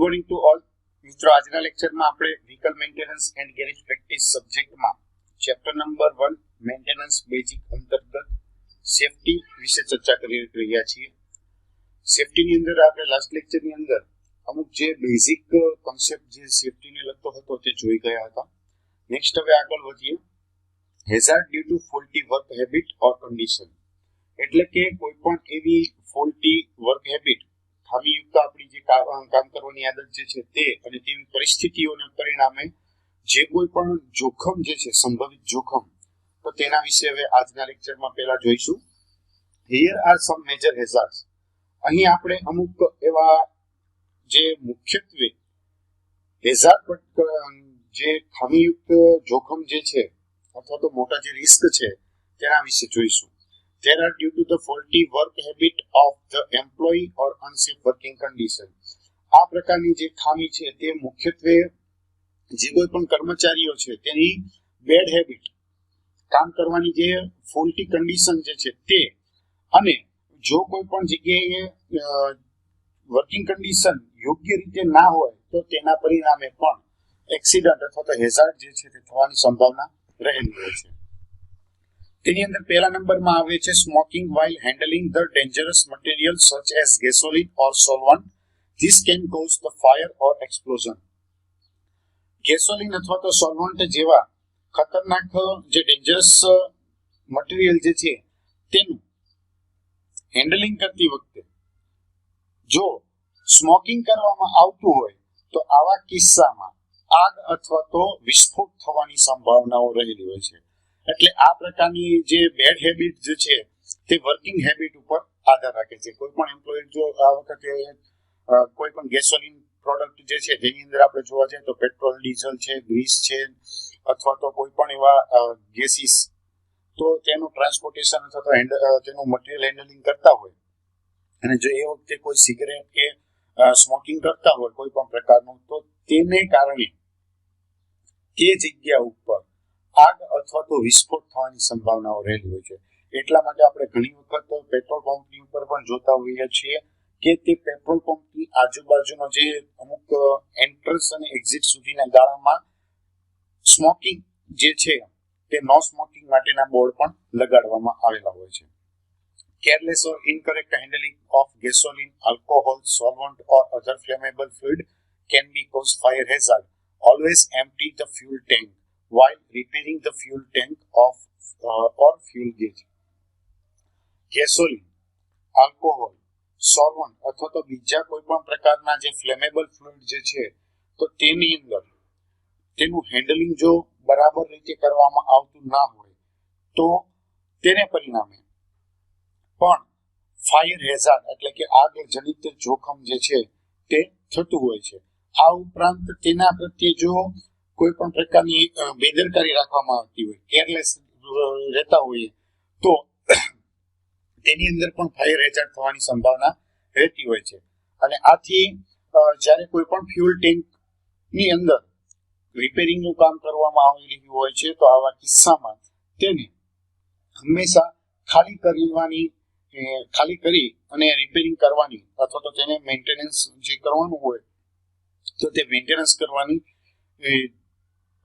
Morning to all મિત્રો, આજના લેક્ચરમાં આપણે vehicle maintenance and garage practice સબ્જેક્ટમાં ચેપ્ટર નંબર 1 મેન્ટેનન્સ બેઝિક અંતર્ગત સેફટી વિશે ચર્ચા કરી રહ્યા છીએ. સેફટીની અંદર આપણે લાસ્ટ લેક્ચરની અંદર અમુક જે બેઝિક કોન્સેપ્ટ જે સેફટીને લગતો હતો તે જોઈ ગયા હતા. નેક્સ્ટ હવે આગળ વધીએ. Hazard due to faulty work habit or condition, એટલે કે કોઈ પણ એવી ફોલ્ટી વર્ક હેબિટ, ખામીયુક્ત આપણી જે કામ કરવાની આદત જે છે તે અને તેવી પરિસ્થિતિઓને પરિણામે જે કોઈ પણ જોખમ જે છે, સંભવિત જોખમ, તો તેના વિશે હવે આજના લેક્ચરમાં પહેલા જોઈશું. Here are some major હેઝાર્ડ્સ. અહીં આપણે અમુક એવા જે મુખ્યત્વે હેઝાર્ડ જે ખામીયુક્ત જોખમ જે છે અથવા તો મોટા જે રિસ્ક છે તેના વિશે જોઈશું. There are due to the faulty work habit of the employee or unsafe working condition. આ પ્રકારની જે ખામી છે તે મુખ્યત્વે જે કોઈ પણ કર્મચારીઓ છે તેની બેડ હેબિટ, કામ કરવાની જે ફોલ્ટી કન્ડિશન જે છે તે, અને જો કોઈ પણ જગ્યાએ વર્કિંગ કન્ડિશન યોગ્ય રીતે ના હોય તો તેના પરિણામે પણ એક્સિડન્ટ અથવા તો હેઝાર્ડ જે છે તે થવાની સંભાવના રહેલી હોય છે. તેની અંદર પહેલા નંબરમાં આવે છે smoking while handling the dangerous materials such as gasoline or solvent. This can cause the fire or explosion. Gasoline અથવા તો સોલ્વન્ટ જેવા ખતરનાક જે ડેન્જરસ મટીરીયલ જે છે તેનું હેન્ડલિંગ કરતી વખતે જો સ્મોકિંગ કરવામાં આવતું હોય તો આવા કિસ્સામાં આગ અથવા તો વિસ્ફોટ થવાની સંભાવનાઓ રહેલી હોય છે. એટલે આ પ્રકારની જે બેડ હેબિટ જે છે તે વર્કિંગ હેબિટ ઉપર આધાર રાખે છે. કોઈ પણ એમ્પ્લોયી જો આ વખતે કોઈ પણ ગેસોલિન પ્રોડક્ટ જે છે જેની અંદર આપણે જોવા જઈએ તો પેટ્રોલ, ડીઝલ છે, ગ્રીસ છે, અથવા તો કોઈ પણ એવા ગેસીસ, તો તેનું ટ્રાન્સપોર્ટેશન અથવા તો તેનું મટીરિયલ હેન્ડલિંગ કરતા હોય અને જો એ વખતે કોઈ સિગરેટ કે સ્મોકિંગ કરતા હોય કોઈ પણ પ્રકારનું, તો તેને કારણે તે જગ્યા ઉપર આગ અથવા તો વિસ્ફોટ થવાની સંભાવનાઓ રહેલી હોય છે. એટલા માટે આપણે ઘણી વખત પેટ્રોલ પંપની ઉપર પણ જોતા હોઈએ છીએ કે તે પેટ્રોલ પંપની આજુબાજુનો જે અમુક એન્ટ્રન્સ અને એક્ઝિટ સુધીના ગાળામાં સ્મોકિંગ જે છે તે નો સ્મોકિંગ માટેના બોર્ડ પણ લગાડવામાં આવેલા હોય છે. Careless or incorrect handling of gasoline, alcohol, solvent or other flammable fluid can be cause fire hazard. Always empty the fuel tank while repairing the fuel tank of or fuel gauge. Gasoline, alcohol, solvent અથવા તો બીજા કોઈ પણ પ્રકારના જે flammable fluid જે છે તો તેની અંદર તેનું હેન્ડલિંગ જો બરાબર રીતે કરવામાં આવતું ના હોય તો તેને પરિણામે પણ ફાયર હેઝાર્ડ એટલે કે આગ જનિત જોખમ જે છે તે થતું હોય છે. આ ઉપરાંત તેના પ્રત્યે જો કોઈ પણ પ્રકારની બેદરકારી રાખવામાં આવતી હોય, કેરલેસ રહેતા હોઈએ તો તેની અંદર પણ ફાયર હેઝાર્ડ થવાની સંભાવના રહેતી હોય છે. અને આથી જ્યારે કોઈ પણ ફ્યુઅલ ટેન્કની અંદર રિપેરિંગનું કામ કરવામાં આવી રહ્યું હોય છે તો આવા કિસ્સામાં તેને હંમેશા ખાલી કરી અને રિપેરિંગ કરવાની અથવા તો તેને મેન્ટેનન્સ જે કરવાનું હોય તો તે મેન્ટેનન્સ કરવાની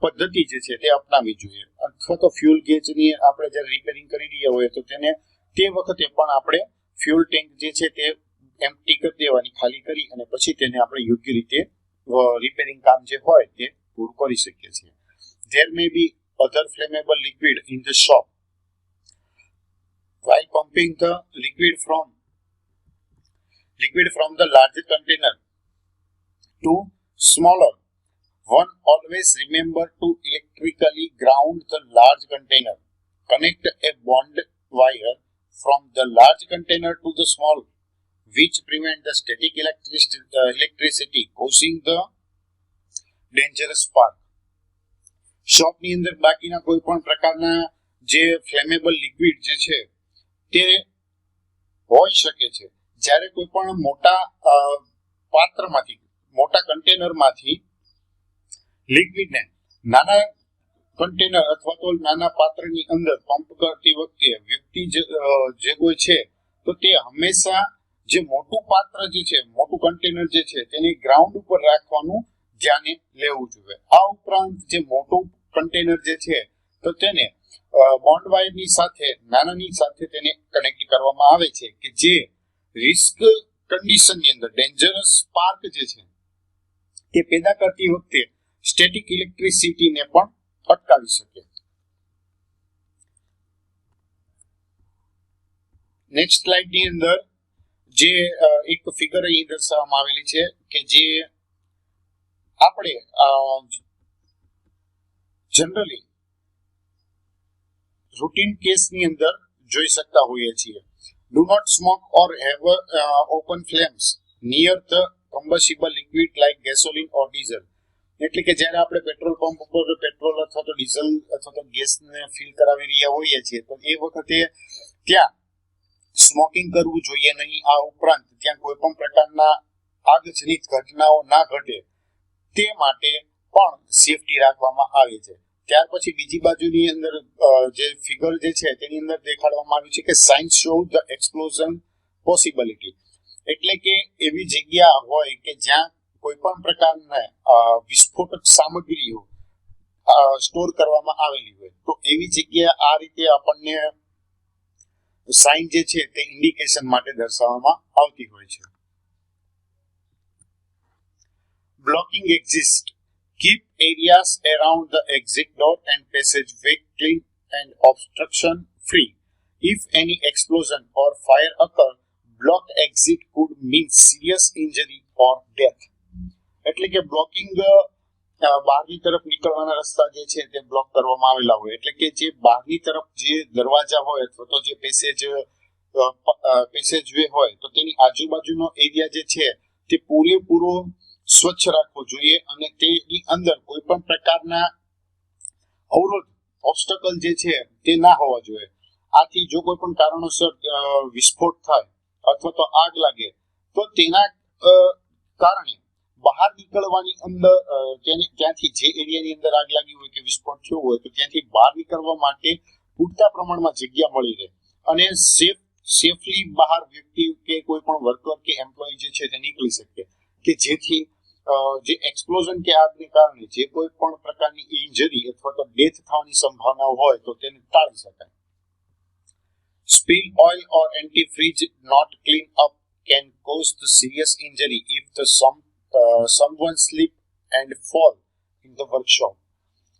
પદ્ધતિ જે છે તે અપનાવવી જોઈએ. અથવા તો ફ્યુઅલ ગેજની આપણે જ્યારે રિપેરિંગ કરી રહ્યા હોય તો તેને તે વખતે પણ આપણે ફ્યુઅલ ટેન્ક જે છે તે એમ્પ્ટી કરી દેવાની, ખાલી કરી અને પછી તેને આપણે યોગ્ય રીતે રિપેરિંગ કામ જે હોય તે પૂરું કરી શકીએ છીએ. There may be other flammable liquid in the shop. While pumping the liquid from the larger container to smaller one, always remember to electrically ground the large container. Connect a bond wire from the large container to the small, which prevent the static electricity causing the dangerous spark. શોપની અંદર બાકીના કોઈ પણ પ્રકારના જે flammable liquid જે છે તે હોઈ શકે છે. જ્યારે કોઈ પણ મોટા પાત્રમાંથી, મોટા કન્ટેનરમાંથી લિક્વિડને નાના કન્ટેનર અથવા તો નાના પાત્રની અંદર પંપ કરતી વખતે વ્યક્તિ જે કોઈ છે તો તે હંમેશા જે મોટું પાત્ર જે છે, મોટું કન્ટેનર જે છે તેને ગ્રાઉન્ડ ઉપર રાખવાનું ધ્યાને લેવું જોઈએ. આ ઉપરાંત જે મોટું કન્ટેનર જે છે તો તેને બોન્ડ વાયરની સાથે નાનાની સાથે તેને કનેક્ટ કરવામાં આવે છે કે જે રિસ્ક કન્ડિશનની અંદર ડેન્જરસ સ્પાર્ક જે છે તે પેદા કરતી વખતે સ્ટેટિક ઇલેક્ટ્રિસિટીને પણ અટકાવી શકે. નેક્સ્ટ સ્લાઇડ ની અંદર જે એક ફિગર અહીં દર્શાવવામાં આવેલી છે કે જે આપણે જનરલી રૂટીન કેસની અંદર જોઈ શકતા હોઈએ છીએ. Do not smoke or have open flames near the combustible liquid like gasoline or diesel. એટલે કે જ્યારે આપણે પેટ્રોલ પંપ ઉપર પેટ્રોલ અથવા તો ડીઝલ અથવા તો ગેસને ફિલ કરાવી રહ્યા હોઈએ છીએ તો એ વખતે ત્યાં સ્મોકિંગ કરવું જોઈએ નહીં. આ ઉપરાંત ત્યાં કોઈ પણ પ્રકારના આગજનિત ઘટનાઓ ના ઘટે તે માટે પણ સેફટી રાખવામાં આવે છે. ત્યાર પછી બીજી બાજુની અંદર જે ફિગર જે છે તેની અંદર દેખાડવામાં આવ્યું છે કે science show the explosion possibility. એટલે કે એવી જગ્યા હોય કે જ્યાં કોઈ પણ પ્રકારના વિસ્ફોટક સામગ્રીઓ સ્ટોર કરવામાં આવેલી હોય તો એવી જગ્યા આ રીતે આપણને સાઇન જે છે તે ઇન્ડિકેશન માટે દર્શાવવામાં આવતી હોય છે. Blocking exist. Keep areas around the exit door and passageway clean and obstruction free. If any explosion or fire occur, blocked exit could mean serious injury or death. એટલે કે બ્લોકિંગ બહારની તરફ નીકળવાના રસ્તા જે છે તે બ્લોક કરવામાં આવેલા હોય. એટલે કે જે બહારની તરફ જે દરવાજા હોય અથવા તો જે પેસેજવે હોય તો તેની આજુબાજુનો એરિયા જે છે તે પૂરેપૂરો સ્વચ્છ રાખવો જોઈએ અને તેની અંદર કોઈ પણ પ્રકારના અવરોધ ઓબ્સ્ટકલ જે છે તે ના હોવા જોઈએ. આથી જો કોઈ પણ કારણોસર વિસ્ફોટ થાય અથવા તો આગ લાગે તો તેના કારણે બહાર નીકળવાની અંદર ત્યાંથી જે એરિયાની અંદર આગ લાગી હોય કે વિસ્ફોટ થયો હોય તો ત્યાંથી બહાર નીકળવા માટે પૂરતા પ્રમાણમાં જગ્યા મળી રહે અને સેફલી બહાર વ્યક્તિ કે કોઈ પણ વર્કર કે એમ્પ્લોય જે છે તે નીકળી શકે કે જેથી જે એક્સપ્લોઝન કે આગને કારણે જે કોઈ પણ પ્રકારની ઇન્જરી અથવા તો ડેથ થવાની સંભાવના હોય તો તેને ટાળી શકાય. Spill oil or antifreeze not clean up can cause the serious injury if someone slip and fall in the workshop.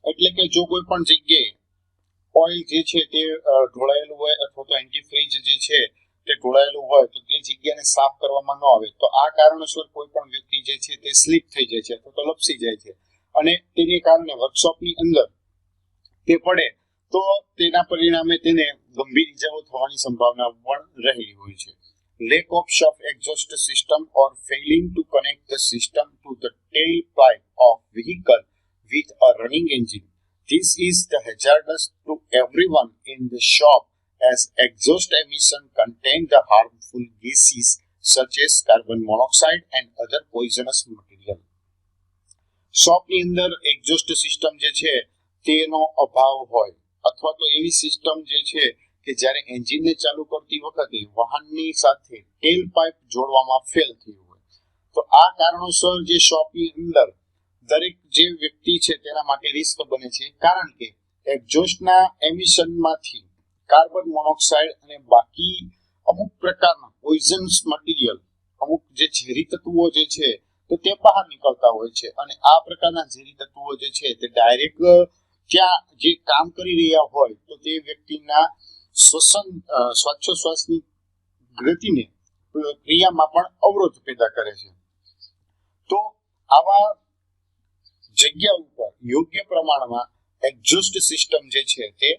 એટલે કે જો કોઈ પણ જગ્યાએ ઓઇલ જે છે તે ઢોળાયેલું હોય અથવા તો એન્ટીફ્રીઝ જે છે તે ઢોળાયેલું હોય તો તે જગ્યાને સાફ કરવામાં ન આવે તો આ કારણોસર કોઈ પણ વ્યક્તિ જે છે તે સ્લીપ થઈ જાય છે અથવા તો લપસી જાય છે અને તેને કારણે વર્કશોપની અંદર તે પડે તો તેના પરિણામે તેને ગંભીર ઇજાઓ થવાની સંભાવના પણ રહેલી હોય છે. Lack of shaft exhaust system or failing to connect the system to the tailpipe of vehicle with a running engine. This is the hazardous to everyone in the shop as exhaust emission contain the harmful gases such as carbon monoxide and other poisonous material. શોપની અંદર exhaust system જે છે તેનો અભાવ હોય અથવા તો એવી system જે છે કે જ્યારે એન્જિનને ચાલુ કરતી વખતે વાહનની સાથે ટેલ પાઇપ જોડવામાં ફેલ થયું હોય તો આ કારણોસર જે શોપની અંદર દરેક જે વ્યક્તિ છે તેના માટે રિસ્ક બને છે કારણ કે એક્ઝોસ્ટના એમિશનમાંથી કાર્બન મોનોક્સાઇડ અને બાકી અમુક પ્રકારના પોઈઝનસ મટીરિયલ અમુક જે ઝેરી તત્વો જે છે તો તે બહાર નીકળતા હોય છે અને આ પ્રકારના ઝેરી તત્વો જે છે તે ડાયરેક્ટ ત્યાં જે કામ કરી રહ્યા હોય તો તે વ્યક્તિના શ્વાસોશ્વાસની ગતિને ક્રિયામાં પણ અવરોધ પેદા કરે છે. તો આવા જગ્યા ઉપર યોગ્ય પ્રમાણમાં એક્ઝોસ્ટ સિસ્ટમ જે છે તે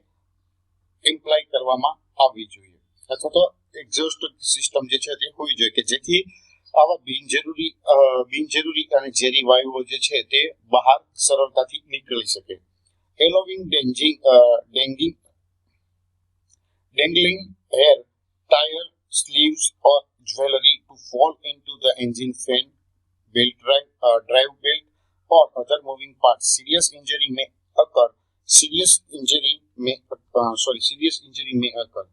એમ્પ્લોય કરવામાં આવવી જોઈએ અથવા તો એક્ઝોસ્ટ સિસ્ટમ જે છે તે હોવી જોઈએ કે જેથી આવા બિનજરૂરી અને ઝેરી વાયુઓ જે છે તે બહાર સરળતાથી નીકળી શકે. Allowing dangling hair, tire, sleeves or jewelry to fall into the engine fan, drive belt or other moving parts. Serious injury may occur. Serious injury may occur.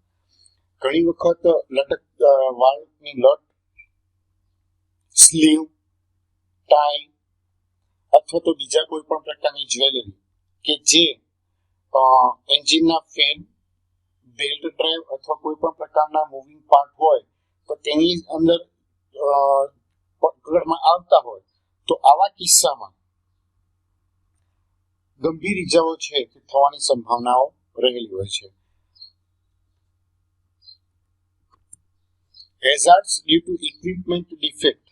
ઘણી વખત વાળની લટ સ્લીવ, ટાઈ અથવા તો બીજા કોઈ પણ પ્રકારની જ્વેલરી કે જે એન્જિનના ફેન, બેલ્ટ ડ્રાઈવ અથવા કોઈ પણ પ્રકારના મૂવિંગ પાર્ટ હોય તો તેની અંદર પકડમાં આવતા હોય તો આવા કિસ્સામાં ગંભીર ઇજાઓ છે તે થવાની સંભાવનાઓ રહેલી હોય છે. Hazards due to equipment defect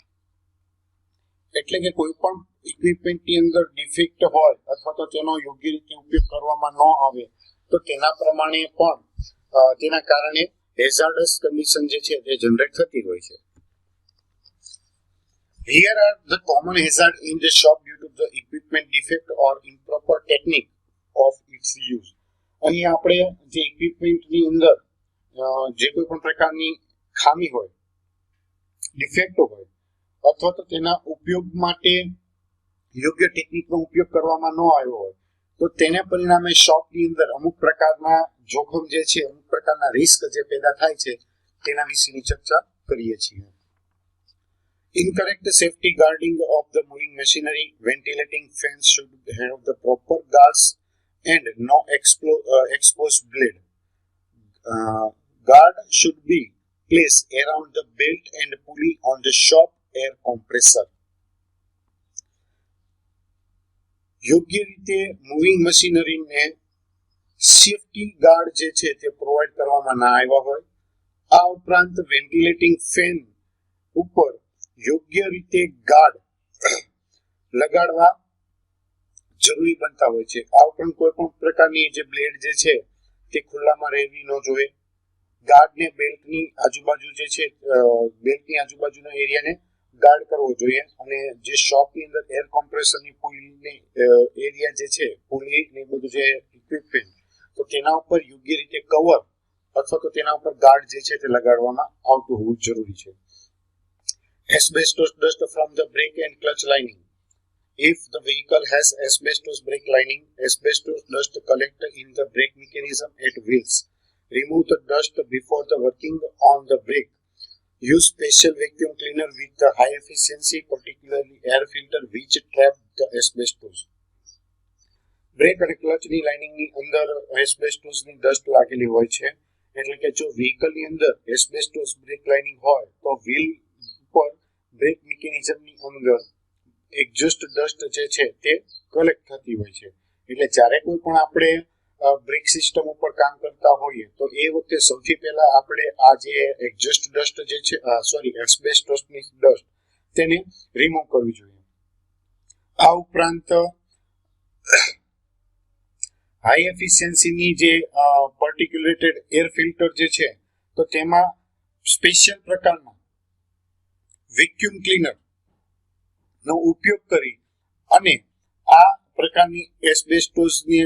એટલે કે કોઈ પણ ઇક્વિપમેન્ટની અંદર ડિફેક્ટ હોય અથવા તો તેનો યોગ્ય રીતે ઉપયોગ કરવામાં ન આવે તો તેના પ્રમાણે પણ તેના કારણે હેઝાર્ડસ કન્ડિશન જે છે તે જનરેટ થતી હોય છે. Here are the common hazards in the shop due to the equipment defect or improper technique of its use. અહીં આપણે જે ઇક્વિપમેન્ટની અંદર જે કોઈ પણ પ્રકારની ખામી હોય, ડિફેક્ટ હોય અથવા તો તેના ઉપયોગ માટે યોગ્ય ટેકનિકનો ઉપયોગ કરવામાં ન આવ્યો હોય તો તેને પરિણામે શોપની અંદર અમુક પ્રકારના જોખમ જે છે, અમુક પ્રકારના રિસ્ક જે પેદા થાય છે તેના વિશેની ચર્ચા કરીએ છીએ. Incorrect safety guarding of the moving machinery, ventilating fans should have the proper guards and no exposed blade. Guard should be placed around the belt and pulley on the shop air compressor. યોગ્ય રીતે moving મશીનરીને safety guard જે છે તે provide કરવામાં ના આવ્યા હોય. આ ઉપરાંત વેન્ટિલેટિંગ ફેન ઉપર યોગ્ય રીતે ગાર્ડ લગાડવા જરૂરી બનતા હોય છે. આ ઉપરાંત કોઈ પણ પ્રકારની જે બ્લેડ જે છે તે ખુલ્લામાં રહેવી ન જોઈએ. ગાર્ડને બેલ્ટની આજુબાજુ જે છે બેલ્ટની આજુબાજુના એરિયાને ગાર્ડ કરવો જોઈએ અને જે શોપની અંદર એર કોમ્પ્રેસરની પુલીની એરિયા જે છે, પુલી ને બધું જે ઇક્વિપમેન્ટ તો તેના ઉપર યોગ્ય રીતે કવર અથવા તો તેના ઉપર ગાર્ડ જે છે તે લગાડવામાં આવતું હોવું જરૂરી છે. Asbestos dust from the brake and clutch lining. If the vehicle has asbestos brake lining, asbestos dust collect in the brake mechanism at wheels. Remove the dust before the working on the brake. Use special vacuum cleaner with the high efficiency, particularly air filter which trap the asbestos. Brake અને ક્લચની લાઇનિંગની અંદર એસ્બેસ્ટોસની dust લાગેલી હોય છે એટલે કે જો વ્હીકલની અંદર એસ્બેસ્ટોસ બ્રેક લાઇનિંગ હોય તો વ્હીલ ઉપર બ્રેક મિકેનિઝમની અંદર એક્ઝોસ્ટ ડસ્ટ જે છે તે કલેક્ટ થતી હોય છે. એટલે જ્યારે કોઈ પણ આપણે બ્રેક સિસ્ટમ ઉપર કામ કરતા હોઈએ તો એ વખતે સૌથી પહેલા આપણે આ જે એક્ઝોસ્ટ ડસ્ટ જે છે એસ્બેસ્ટોસની ડસ્ટ તેને રિમૂવ કરવી જોઈએ. આ ઉપરાંત હાઈ એફિશિયન્સીની જે પર્ટિક્યુલેટેડ એર ફિલ્ટર જે છે તો તેમાં સ્પેશિયલ પ્રકારના વેક્યુમ ક્લીનર નો ઉપયોગ કરી અને આ પ્રકારની એસ્બેસ્ટોસની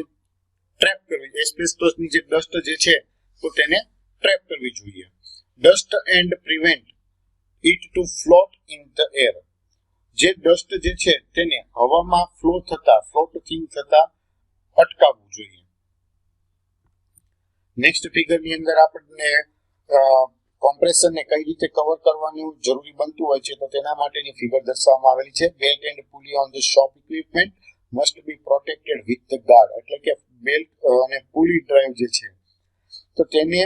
ટ્રેપ કરવી, એસ્બેસ્ટોસની જે ડસ્ટ જે છે તો તેને ટ્રેપ કરવી જોઈએ. Dust and prevent it to float in the air. જે ડસ્ટ જે છે તેને હવામાં ફ્લોટિંગ થતા અટકાવવું જોઈએ. નેક્સ્ટ ફિગરની અંદર આપણને કોમ્પ્રેસરને કઈ રીતે કવર કરવાનું જરૂરી બનતું હોય છે તો તેના માટેની ફિગર દર્શાવવામાં આવેલી છે. Belt and pulley on the shop equipment must be protected with the guard. એટલે કે બેલ્ટ અને પુલી ડ્રાઈવ જે છે તો તેને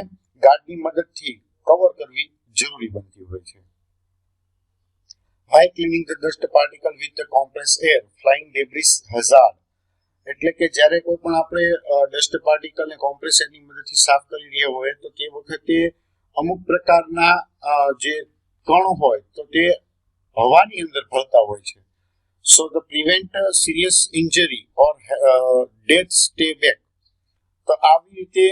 ગાર્ડની મદદથી કવર કરવી જરૂરી બનતી હોય છે. By cleaning the dust particle with the compressed air, flying debris hazard. એટલે કે જ્યારે કોઈ પણ આપણે ડસ્ટ પાર્ટિકલ ને કોમ્પ્રેસરની મદદથી સાફ કરી રહ્યા હોય તો તે વખતે અમુક પ્રકારના જે કણો હોય તો તે હવાની અંદર ફરતા હોય છે. So the prevent serious injury or death stay back. તો આવી રીતે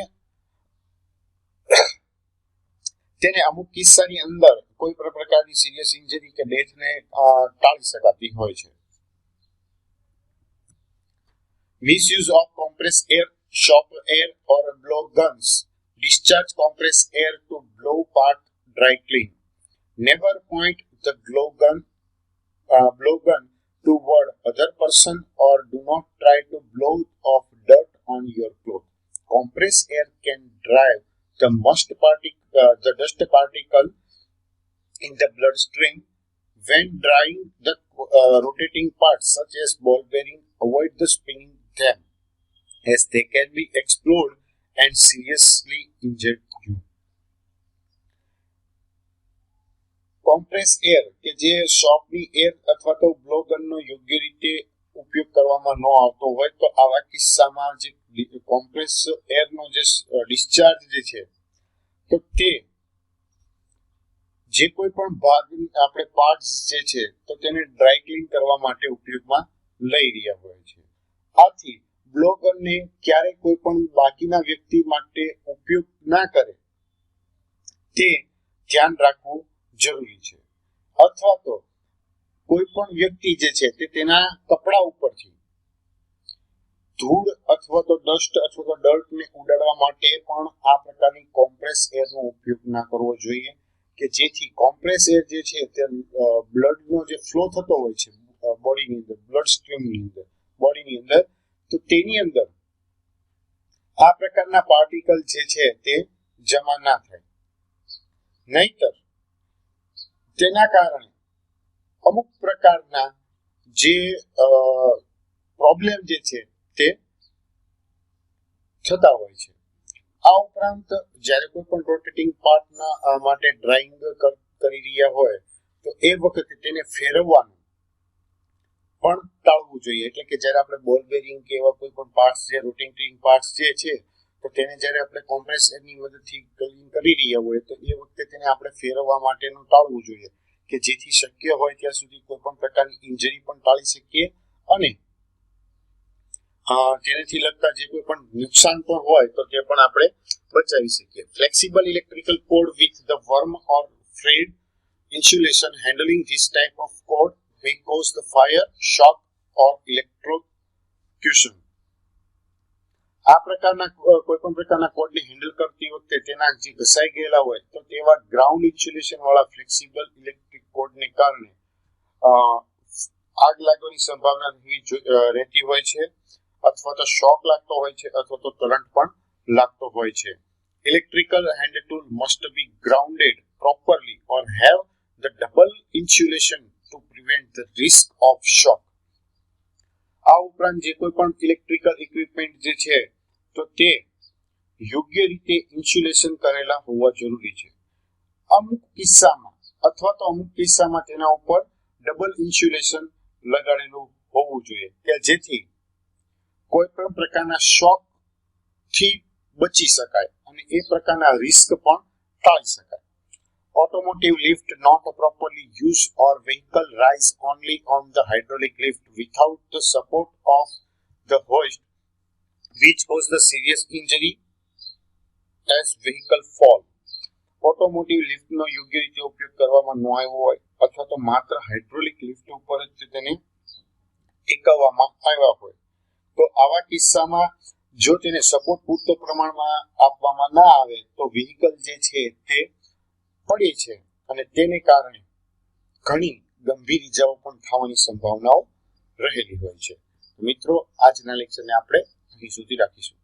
તેને અમુક કિસ્સાની અંદર કોઈ પણ પ્રકારની સિરિયસ ઇન્જરી કે ડેથને ટાળી શકાતી હોય છે. Misuse of compressed air, shop air or blow guns. Discharge compressed air to blow part dry clean. Never point the blow gun toward other person or do not try to blow off dirt on your clothes. Compressed air can drive the dust particle in the bloodstream when drying the rotating parts such as ball bearing, avoid the spinning them as they can be explode and seriously injure you. Compress air કે જે શોપની air અથવા તો બ્લોગનનો યોગ્ય રીતે ઉપયોગ કરવામાં ન આવતો હોય તો આવા કિસ્સામાં જે કોમ્પ્રેસ એરનો જે ડિસ્ચાર્જ જે છે તો તે જે કોઈ પણ ભાગ આપણે પાર્ટ્સ જે છે તો તેને ડ્રાય ક્લીન કરવા માટે ઉપયોગમાં લઈ રહ્યા હોય છે. આથી બ્લોગરને ક્યારેય કોઈ પણ બાકીના વ્યક્તિ માટે ઉપયોગ ના કરે તે ધ્યાન રાખવું જરૂરી છે. અથવા તો કોઈ પણ વ્યક્તિ જે છે તે તેના કપડા ઉપરથી ધૂળ અથવા તો ડસ્ટ અથવા તો ડર્ટને ઉડાડવા માટે પણ આ પ્રકારની કોમ્પ્રેસ એરનો ઉપયોગ ના કરવો જોઈએ કે જેથી કોમ્પ્રેસ એર જે છે તે બ્લડનો જે ફ્લો થતો હોય છે બોડીની અંદર, બ્લડ સ્ટ્રીમની અંદર, બોડીની અંદર, તો તેની અંદર આ પ્રકારના પાર્ટિકલ જે છે તે જમા ના થાય. નહીતર તેના કારણે અમુક પ્રકારના જે પ્રોબ્લેમ જે છે તે થતા હોય છે. આ ઉપરાંત જ્યારે કોઈ પણ રોટેટિંગ પાર્ટના માટે ડ્રાઇંગ કરી રહ્યા હોય તો એ વખતે તેને ફેરવવાનું પણ ટાળવું જોઈએ. એટલે કે જ્યારે આપણે બોલ બેરિંગ કે એવા કોઈ પણ પાર્ટ્સ જે રોટેટિંગ પાર્ટ્સ જે છે તો તેને જ્યારે આપણે કોમ્પ્રેસરની મદદથી ક્લીન કરી રહ્યા હોય તો એ વખતે તેને આપણે ફેરવવા માટેનું ટાળવું જોઈએ કે જેથી શક્ય હોય ત્યાં સુધી કોઈ પણ પ્રકારની ઇન્જરી પણ ટાળી શકીએ અને તેનાથી લગતા જે કોઈ પણ નુકસાન પણ હોય તો તે પણ આપણે બચાવી શકીએ. Flexible electrical code with the worm or Fred insulation handling this type of code may cause the fire, shock or electrocution. આ પ્રકારના કોઈ પણ પ્રકારના કોડને હેન્ડલ કરતી વખતે તેના જે ઘસાઈ ગયેલા હોય તો તેવા ગ્રાઉન્ડ ઇન્સ્યુલેશન વાળા ફ્લેક્સિબલ ઇલેક્ટ્રિક કોડને કારણે આગ લાગવાની સંભાવના રહેતી હોય છે અથવા તો શોક લાગતો હોય છે અથવા તો કરંટ પણ લાગતો હોય છે. Electrical hand tool must be grounded properly or have the double insulation to prevent the risk of shock. આ ઉપરાંત જે કોઈ પણ ઇલેક્ટ્રિકલ ઇક્વિપમેન્ટ જે છે તો તે યોગ્ય રીતે ઇન્સ્યુલેશન કરેલા હોવા જરૂરી છે. અમુક કિસ્સામાં અથવા તો અમુક કિસ્સામાં તેના ઉપર ડબલ ઇન્સ્યુલેશન લગાડેલું હોવું જોઈએ કે જેથી કોઈ પણ પ્રકારના શોક થી બચી શકાય અને એ પ્રકારના રિસ્ક પણ ટાળી શકાય. Automotive lift not properly used or vehicle rise only on the hydraulic lift without the support of the hoist which cause the serious injury as vehicle fall. Automotive લિફ્ટનો યોગ્ય રીતે ઉપયોગ કરવામાં ન આવ્યો હોય અથવા તો માત્ર હાઇડ્રોલિક લિફ્ટ ઉપર જ તેને ટેકવવામાં આવ્યા હોય તો આવા કિસ્સામાં જો તેને સપોર્ટ પૂરતો પ્રમાણમાં આપવામાં ના આવે તો વ્હીકલ જે છે તે પડે છે અને તેને કારણે ઘણી ગંભીર ઇજાઓ પણ થવાની સંભાવનાઓ રહેલી હોય છે. મિત્રો આજના લેક્ચરને આપણે અહીં સુધી રાખીશું.